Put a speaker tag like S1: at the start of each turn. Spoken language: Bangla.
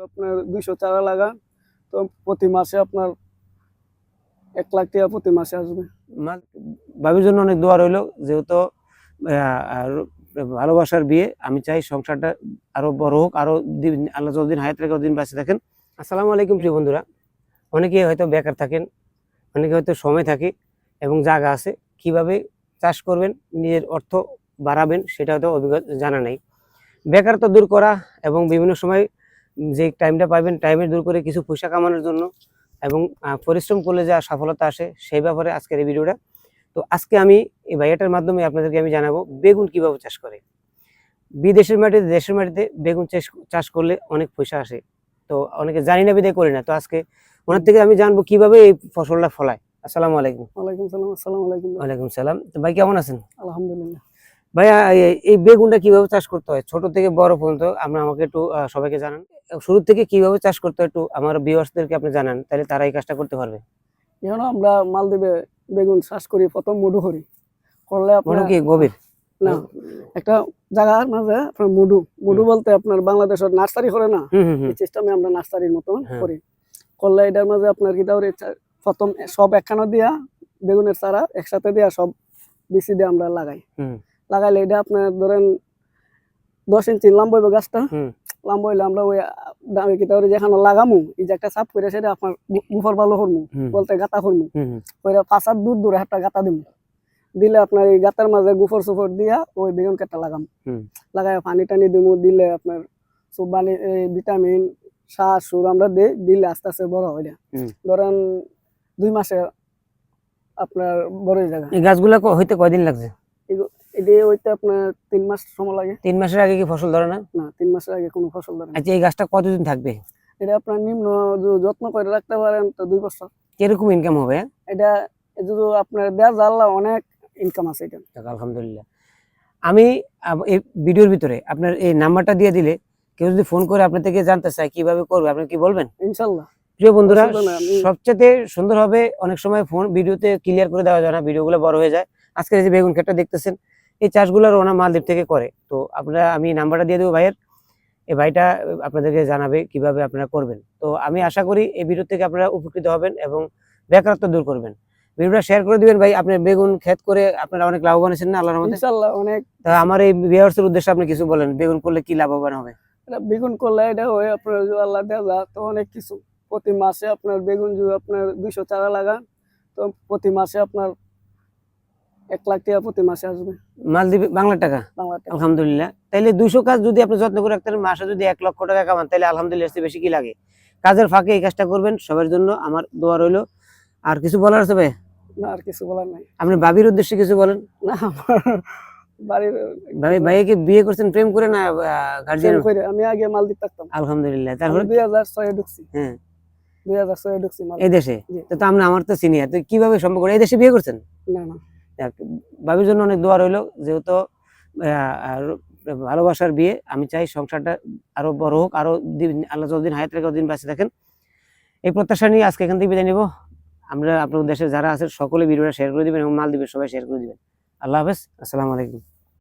S1: আপনার 200 চারা লাগান, তো প্রতি মাসে আপনার 1 লাখ টাকা প্রতি মাসে আসবে।
S2: ভাবির জন্য অনেক দোয়া রইল, যেহেতু ভালোবাসার বিয়ে। আমি চাই সংসারটা আরো বড় হোক, আরো আল্লাহ যতদিন হায়াত রেখে ততদিন বাঁচে থাকেন। আসসালামু আলাইকুম প্রিয় বন্ধুরা। অনেকে হয়তো বেকার থাকেন, অনেকে হয়তো সময় থাকে এবং জায়গা আছে, কিভাবে চাষ করবেন, নিজের অর্থ বাড়াবেন সেটা হয়তো অভিজ্ঞতা জানা নাই। বেকারত্ব দূর করা এবং বিভিন্ন সময় যে টাইমটা পাবেন, টাইমের দূর করে কিছু পয়সা কামানোর জন্য এবং পরিশ্রম করলে যা সফলতা আসে সেই ব্যাপারে আজকের এই ভিডিওটা। তো আজকে আমি এই ভাইয়াটার মাধ্যমে আপনাদেরকে আমি জানাবো বেগুন কিভাবে চাষ করে। বিদেশের মাটিতে দেশের মাটিতে বেগুন চাষ করলে অনেক পয়সা আসে, তো অনেকে জানি না বিদায় করি না। তো আজকে ওনার থেকে আমি জানবো কিভাবে এই ফসলটা ফলায়। আসসালামু আলাইকুম।
S1: ওয়ালাইকুম সালাম। আসসালামু আলাইকুম।
S2: ওয়ালাইকুম সালাম। তো ভাই কেমন আছেন?
S1: আলহামদুলিল্লাহ।
S2: ভাইয়া এই বেগুনটা কিভাবে চাষ করতে হয় ছোট থেকে বড় পর্যন্ত আমাকে একটু সবাইকে জানান। শুরু থেকে কিভাবে চাষ করতে হয় একটু আমার ভিউয়ার্সদেরকে আপনি জানান, তাহলে তারা এই কাজটা করতে পারবে।
S1: এখন আমরা মালদ্বীপে বেগুন চাষ করি, প্রথম মুডু করি, করলে আপনার
S2: কি গভীর
S1: না একটা জায়গার মাঝে আপনার মুডু বলতে আপনার বাংলাদেশের নার্সারি করে না, এই সিস্টেমে আমরা নার্সারির মতন করি। করলে এটার মাঝে আপনার কি দাও প্রথম সব একখানা দিয়া বেগুনের চারা একসাথে দিয়া সব বিচি দিয়ে আমরা লাগাইলে এটা আপনার ধরেন 10 ইঞ্চি লম্বা হইব গাছটা। লম্বা হইলে আমরা ওই যেখানে লাগামু এই যে একটা চাপ করে সেটা আপনার গুফর ভালো করবো, বলতে গাতা করবো, ওইটা 5 হাত দূর দূরে একটা গাতা দিব, দিলে আপনার এই গাতার মাঝে গুফর সুফর দিয়া ওই বেগুন কাটা লাগাই পানি টানি দিব, দিলে আপনার সব ভিটামিন সার সুর আমরা দিলে আস্তে আস্তে বড় হয়। ধরেন 2 মাসে আপনার বড় হয়ে যাবে।
S2: এই গাছগুলা হইতে কয়দিন লাগছে?
S1: এটা হইতে আপনার 3 মাস সময় লাগে।
S2: 3 মাসের আগে কি ফসল ধরে না?
S1: না, 3 মাসের আগে কোনো ফসল ধরে না।
S2: আচ্ছা, এই গাছটা কতদিন থাকবে?
S1: এটা আপনার নিম্ন যত্ন করে রাখতে পারেন তো 2 বছর।
S2: কিরকম ইনকাম হবে? এটা
S1: যদি আপনার দেড় জানলা অনেক ইনকাম আছে এটা।
S2: আলহামদুলিল্লাহ। আমি এই ভিডিওর ভিতরে আপনার এই নাম্বারটা দিয়ে দিলে কেউ যদি ফোন করে আপনার থেকে জানতে চায় কিভাবে করবে, আপনি কি বলবেন?
S1: ইনশাআল্লাহ।
S2: প্রিয় বন্ধুরা, সবচেয়ে সুন্দর হবে, অনেক সময় ফোন ভিডিওতে ক্লিয়ার করে দেওয়া যায় না, ভিডিওগুলো বড় হয়ে যায়। আজকে যে বেগুন ক্ষেতটা দেখতেছেন, এই চাষগুলোর ওনা মালদ্বীপ থেকে করে। তো আপনারা, আমি নাম্বারটা দিয়ে দেবো ভাইয়ের, এই ভাইটা আপনাদেরকে জানাবে কিভাবে আপনারা করবেন। তো আমি আশা করি এই ভিডিও থেকে আপনারা উপকৃত হবেন এবং বেকারত্ব দূর করবেন। ভিডিওটা শেয়ার করে দিবেন ভাই। আপনি বেগুন ক্ষেত করে আপনারা অনেক লাভবান হয়েছেন না আল্লাহর রহমতে?
S1: ইনশাআল্লাহ অনেক।
S2: তা আমার এই ভিউয়ার্সের উদ্দেশ্যে আপনি কিছু বলেন, বেগুন করলে কি লাভবান হবে?
S1: বেগুন করলে এটা হয় আপনার আল্লাহ দেওয়া তো অনেক কিছু। প্রতি মাসে আপনার বেগুন যদি আপনার 200 চারা লাগান, তো প্রতি মাসে আপনার 1 লাখ টাকা প্রতি মাসে আসবে।
S2: মালদ্বীপ বাংলা টাকা? আলহামদুলিল্লাহ। তাইলে 200 কাজ যদি আপনি যত্ন করে রাখতেন, মাসে যদি 1 লক্ষ টাকা কামান, তাহলে আলহামদুলিল্লাহ, বেশি কি লাগে? কাজের ফাঁকে এই কাজটা করবেন। সবার জন্য আমার দোয়া রইল। আর কিছু বলার আছে ভাই?
S1: না, আর কিছু বলার নাই।
S2: আপনি ভাবির উদ্দেশ্যে কিছু বলেন।
S1: না, বাড়ির
S2: ভাইকে বিয়ে করছেন প্রেম করে না গার্জিয়ান
S1: করে? আমি আগে মালদ্বীপ থাকতাম।
S2: আলহামদুলিল্লাহ। তারপরে
S1: 2006 এ ঢুকছি।
S2: হ্যাঁ,
S1: 2006 এ ঢুকছি
S2: এই দেশে। তো আমরা, আমার তো সিনিয়র, তো কিভাবে সম্ভব করে এই দেশে বিয়ে করছেন?
S1: না না,
S2: ভাবির জন্য অনেক দোয়া রইল, যেহেতু ভালোবাসার বিয়ে। আমি চাই সংসারটা আরো বড় হোক, আরো আল্লাহ যতদিন হায়াত রেখে ততদিন বাঁচে থাকেন। এই প্রত্যাশা নিয়ে আজকে এখান থেকে বিদায় নিব। আমরা আপনাদের দেশে যারা আছেন সকলে ভিডিওটা শেয়ার করে দিবেন এবং মালদ্বীপের সবাই শেয়ার করে দিবেন। আল্লাহ হাফেজ। আসসালামু আলাইকুম।